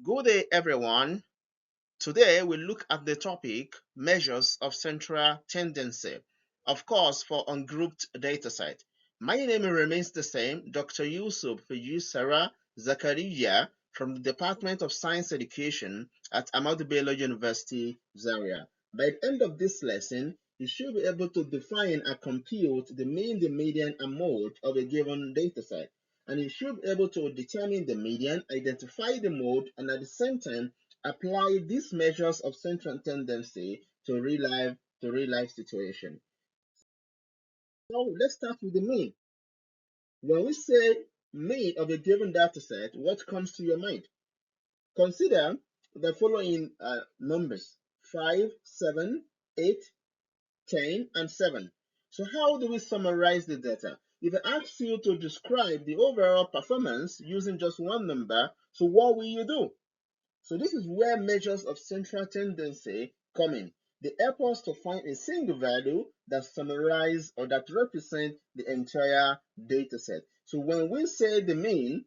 Good day, everyone. Today we look at the topic measures of central tendency, of course, for ungrouped dataset. My name remains the same, Dr. Yusuf Sarah Zakaria from the Department of Science Education at Ahmadu Bello University, Zaria. By the end of this lesson, you should be able to define and compute the mean, the median, and mode of a given dataset. And you should be able to determine the median, identify the mode, and at the same time apply these measures of central tendency to real life situation. So let's start with the mean. When we say mean of a given data set, what comes to your mind? Consider the following numbers: 5, 7, 8, 10, and 7. So how do we summarize the data? If I ask you to describe the overall performance using just one number, so what will you do? So this is where measures of central tendency come in. They help us to find a single value that summarizes or that represents the entire data set. So when we say the mean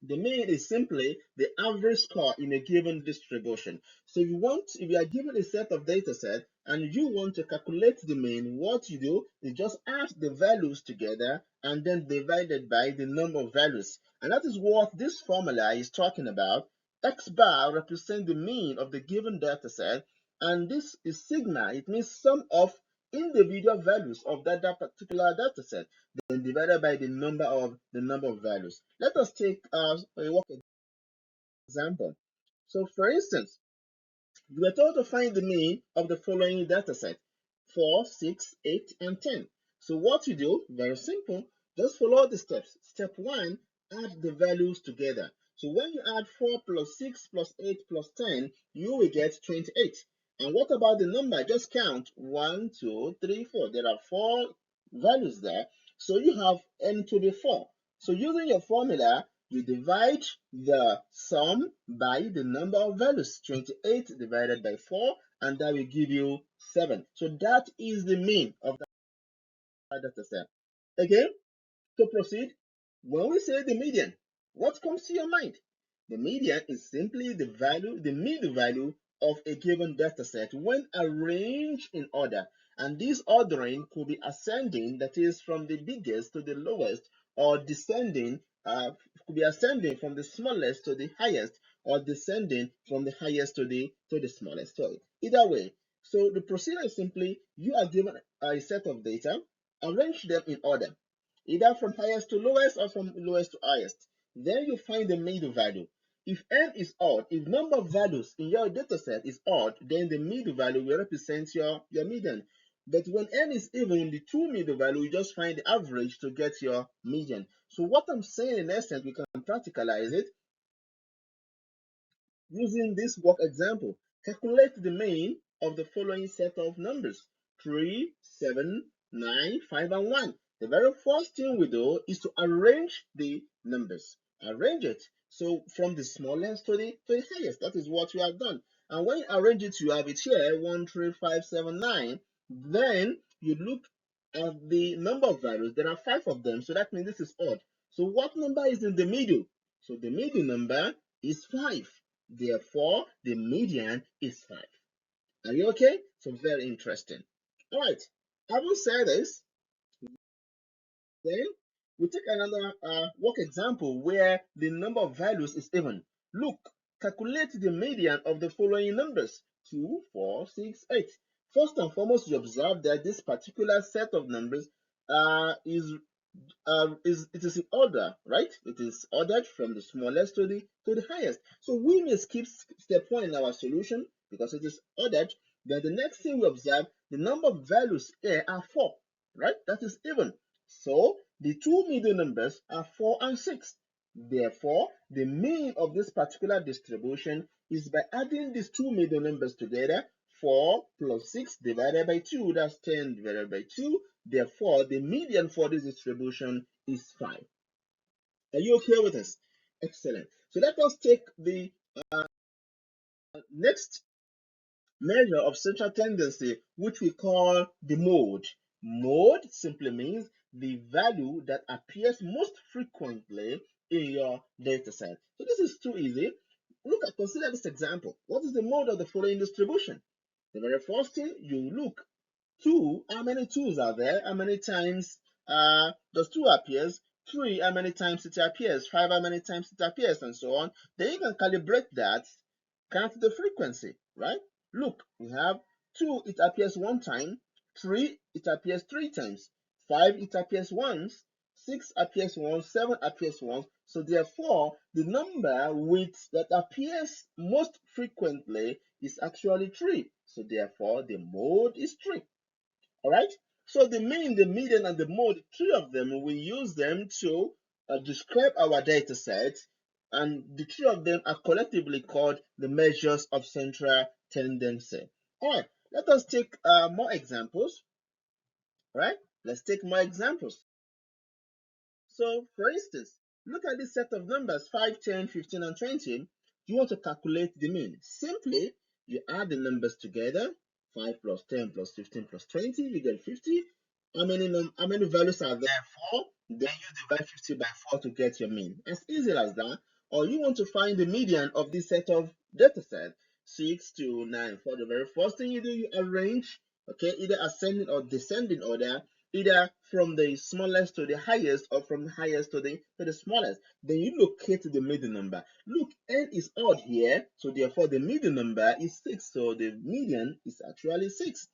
is simply the average score in a given distribution. So if you are given a set of data set and you want to calculate the mean, what you do is just add the values together and then divide it by the number of values. And that is what this formula is talking about. X bar represents the mean of the given data set, and this is sigma. It means sum of individual values of that particular data set, then divided by the number of values. Let us take a work example. So for instance, we were told to find the mean of the following data set: 4, 6, 8, and 10. So what you do, very simple, just follow the steps. Step 1, add the values together. So when you add 4 plus 6 plus 8 plus 10, you will get 28. And what about the number? Just count 1, 2, 3, 4. There are 4 values there. So you have n to the 4. So using your formula, you divide the sum by the number of values, 28 divided by 4, and that will give you 7. So that is the mean of that data set. Again, to proceed, when we say the median, what comes to your mind? The median is simply the mean value of a given data set when arranged in order. And this ordering could be ascending, that is from the biggest to the lowest, or descending, could be ascending from the smallest to the highest, or descending from the highest to the smallest. So either way, so the procedure is simply you are given a set of data, arrange them in order, either from highest to lowest or from lowest to highest. Then you find the middle value. If n is odd, if number of values in your data set is odd, then the middle value will represent your median. But when n is even, the two middle value, you just find the average to get your median. So what I'm saying in essence, we can practicalize it using this work example. Calculate the mean of the following set of numbers: 3, 7, 9, 5, and 1. The very first thing we do is to arrange the numbers. Arrange it. So from the smallest to the highest. That is what we have done. And when you arrange it, you have it here: 1, 3, 5, 7, 9. Then you look at the number of values. There are 5 of them, so that means this is odd. So what number is in the middle? So the middle number is 5. Therefore, the median is 5. Are you okay? So very interesting. All right. Having said this, then we take another work example where the number of values is even. Look, calculate the median of the following numbers: 2, 4, 6, 8. First and foremost, you observe that this particular set of numbers is in order, right? It is ordered from the smallest to the highest. So we may skip step 1 in our solution because it is ordered. Then the next thing we observe, the number of values here are 4, right? That is even. So the two middle numbers are 4 and 6. Therefore, the mean of this particular distribution is by adding these two middle numbers together. 4 plus 6 divided by 2, that's 10 divided by 2. Therefore, the median for this distribution is 5. Are you okay with this? Excellent. So let us take the next measure of central tendency, which we call the mode. Mode simply means the value that appears most frequently in your data set. So this is too easy. Consider this example. What is the mode of the following distribution? The very first thing you look, 2, how many 2's are there? How many times does 2 appears? 3, how many times it appears? 5, how many times it appears? And so on. Then you can calibrate that, count the frequency, right? Look, we have 2, it appears 1 time. 3, it appears 3 times. 5, it appears once. 6 appears once. 7 appears once. So therefore, the number that appears most frequently is actually 3. So therefore, the mode is 3. All right. So the mean, the median, and the mode, three of them, we use them to describe our data set, and the three of them are collectively called the measures of central tendency. All right. Let us take more examples. All right. Let's take more examples. So, for instance, look at this set of numbers 5, 10, 15, and 20. You want to calculate the mean. Simply, you add the numbers together. 5 plus 10 plus 15 plus 20, you get 50. How many values are there? 4. Then you divide 50 by 4 to get your mean. As easy as that. Or you want to find the median of this set of data set. 6 to 9. For the very first thing you do, you arrange, okay, either ascending or descending order, either from the smallest to the highest or from the highest to the smallest. Then you locate the middle number. Look, n is odd here, so therefore the middle number is 6. So the median is actually 6.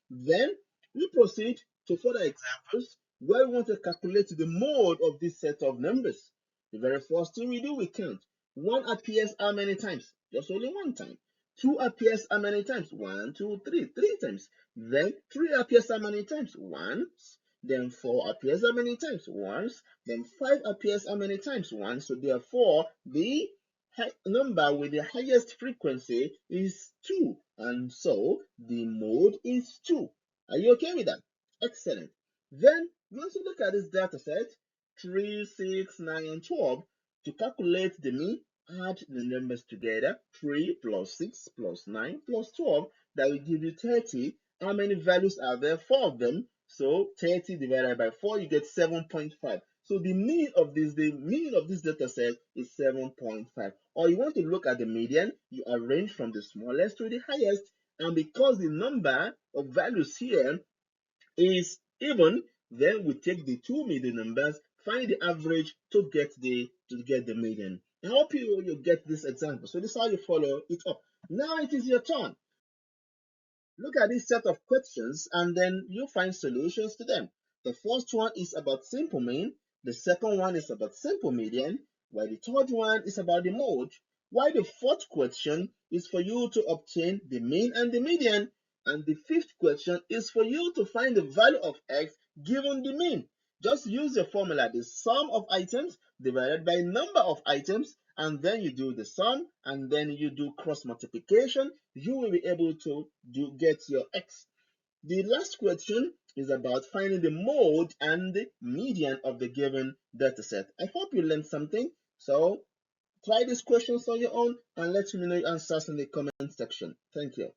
Then we proceed to further examples where we want to calculate the mode of this set of numbers. The very first thing we do, we count. 1 appears how many times? Just only 1 time. 2 appears how many times? 1, 2, 3, 3 times. Then 3 appears how many times? Once. Then 4 appears how many times? Once. Then 5 appears how many times? Once. So therefore, the number with the highest frequency is 2. And so the mode is 2. Are you okay with that? Excellent. Then we also look at this data set 3, 6, 9, and 12. To calculate the mean, add the numbers together 3 plus 6 plus 9 plus 12. That will give you 30. How many values are there? 4 of them. So 30 divided by 4, you get 7.5. So the mean of this data set is 7.5. Or you want to look at the median, you arrange from the smallest to the highest. And because the number of values here is even, then we take the two middle numbers, find the average to get the median. I hope you get this example. So this is how you follow it up. Now it is your turn. Look at this set of questions and then you find solutions to them. The first one is about simple mean, the second one is about simple median, while the third one is about the mode, while the fourth question is for you to obtain the mean and the median, and the fifth question is for you to find the value of x given the mean. Just use your formula, the sum of items divided by number of items, and then you do the sum, and then you do cross multiplication. You will be able to get your x. The last question is about finding the mode and the median of the given data set. I hope you learned something. So try these questions on your own and let me know your answers in the comment section. Thank you.